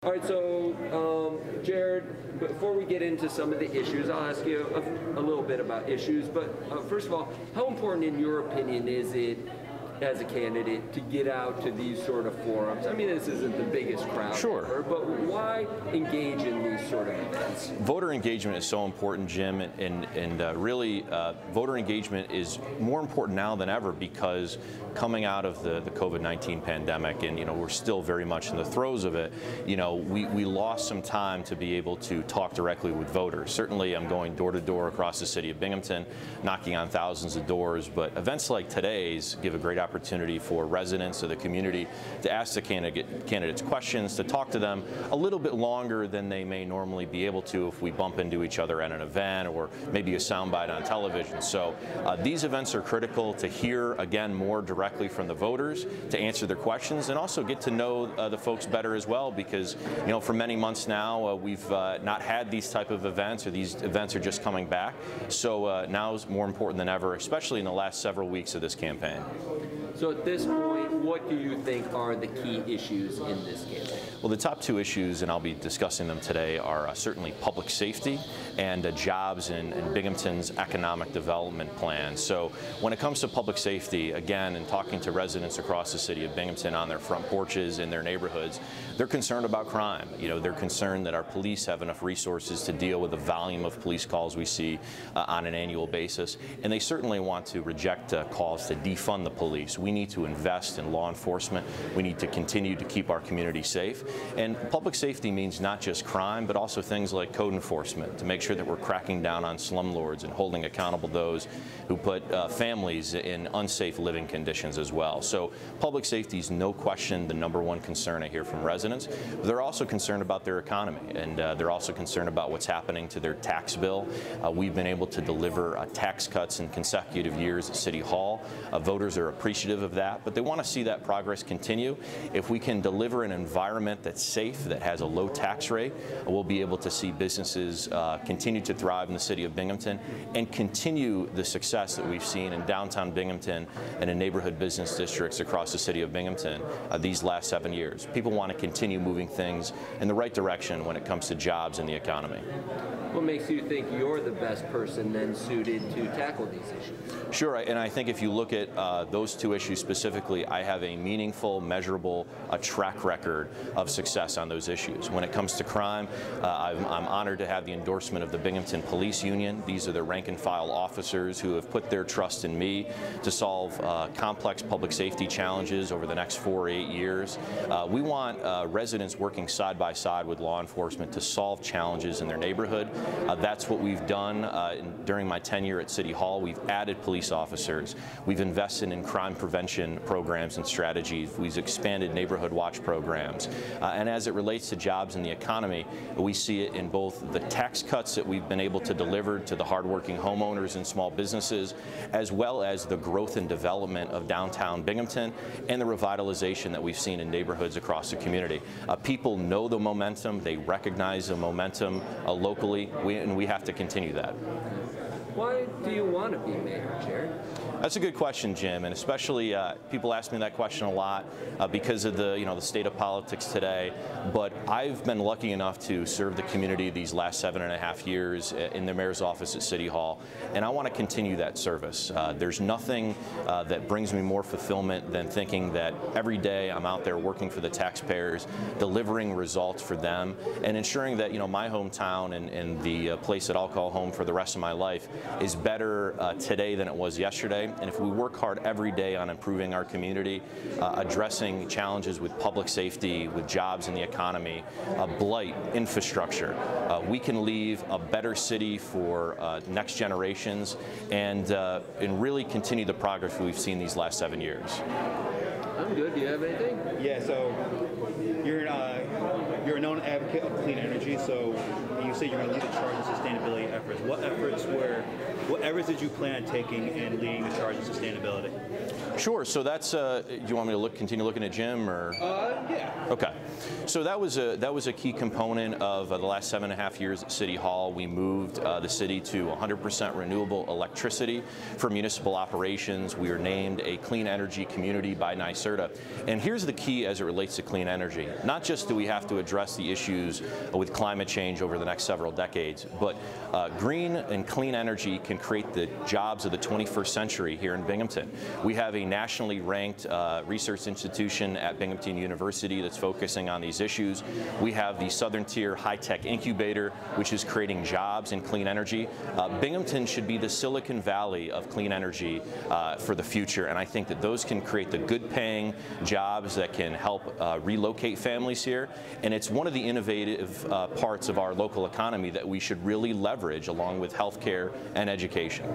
All right, so Jared, before we get into some of the issues, I'll ask you a little bit about issues. But first of all, how important, in your opinion, is it as a candidate to get out to these sort of forums? I mean, this isn't the biggest crowd ever, but why engage in these sort of events? Voter engagement is so important, Jim, and really voter engagement is more important now than ever because coming out of the COVID-19 pandemic, and we're still very much in the throes of it, we lost some time to be able to talk directly with voters. Certainly I'm going door to door across the city of Binghamton, knocking on thousands of doors, but events like today's give a great opportunity for residents of the community to ask the candidates questions, to talk to them a little bit longer than they may normally be able to if we bump into each other at an event or maybe a soundbite on television. So these events are critical to hear, again, more directly from the voters, to answer their questions, and also get to know the folks better as well, because for many months now we've not had these type of events, or these events are just coming back. So now is more important than ever, especially in the last several weeks of this campaign. So at this point, what do you think are the key issues in this campaign? Well, the top two issues, and I'll be discussing them today, are certainly public safety and jobs in Binghamton's economic development plan. So when it comes to public safety, again, and talking to residents across the city of Binghamton on their front porches in their neighborhoods, they're concerned about crime. They're concerned that our police have enough resources to deal with the volume of police calls we see on an annual basis, and they certainly want to reject calls to defund the police. We need to invest in law enforcement. We need to continue to keep our community safe. And public safety means not just crime, but also things like code enforcement, to make sure that we're cracking down on slumlords and holding accountable those who put families in unsafe living conditions as well. So public safety is no question the #1 concern I hear from residents. But they're also concerned about their economy, and they're also concerned about what's happening to their tax bill. We've been able to deliver tax cuts in consecutive years at City Hall. Voters are appreciative of that, but they want to see that progress continue. If we can deliver an environment that's safe, that has a low tax rate, we'll be able to see businesses continue to thrive in the city of Binghamton and continue the success that we've seen in downtown Binghamton and in neighborhood business districts across the city of Binghamton these last 7 years. People want to continue moving things in the right direction when it comes to jobs and the economy. What makes you think you're the best person then suited to tackle these issues? Sure, and I think if you look at those two issues specifically, I have a meaningful, measurable track record of success on those issues. When it comes to crime, I'm honored to have the endorsement of the Binghamton Police Union. These are the rank and file officers who have put their trust in me to solve complex public safety challenges over the next 4 or 8 years. We want residents working side by side with law enforcement to solve challenges in their neighborhood. That's what we've done during my tenure at City Hall. We've added police officers. We've invested in crime prevention programs and strategies. We've expanded neighborhood watch programs. And as it relates to jobs and the economy, we see it in both the tax cuts that we've been able to deliver to the hardworking homeowners and small businesses, as well as the growth and development of downtown Binghamton and the revitalization that we've seen in neighborhoods across the community. People know the momentum. They recognize the momentum locally, and we have to continue that. Why do you want to be mayor, Jared? That's a good question, Jim, and especially people ask me that question a lot because of the state of politics today. But I've been lucky enough to serve the community these last 7.5 years in the mayor's office at City Hall, and I want to continue that service. There's nothing that brings me more fulfillment than thinking that every day I'm out there working for the taxpayers, delivering results for them, and ensuring that my hometown and the place that I'll call home for the rest of my life is better today than it was yesterday. And if we work hard every day on improving our community, addressing challenges with public safety, with jobs in the economy, blight, infrastructure, we can leave a better city for next generations and really continue the progress we've seen these last 7 years. I'm good. Do you have anything? Yeah, so you're a known advocate of clean energy, so you say you're going to lead the charge in sustainability efforts. What efforts did you plan on taking in leading the charge in sustainability? Sure. So that's. Do you want me to continue looking at Jim, or? Yeah. Okay. So that was a key component of the last 7.5 years at City Hall. We moved the city to 100% renewable electricity for municipal operations. We were named a clean energy community by NYSERDA. And here's the key as it relates to clean energy. Not just do we have to address the issues with climate change over the next several decades, but green and clean energy can create the jobs of the 21st century here in Binghamton. We have a nationally ranked research institution at Binghamton University that's focusing on these issues. We have the Southern Tier High-Tech Incubator, which is creating jobs in clean energy. Binghamton should be the Silicon Valley of clean energy for the future, and I think that those can create the good-paying jobs that can help relocate families here, and it's one of the innovative parts of our local economy that we should really leverage along with healthcare and education.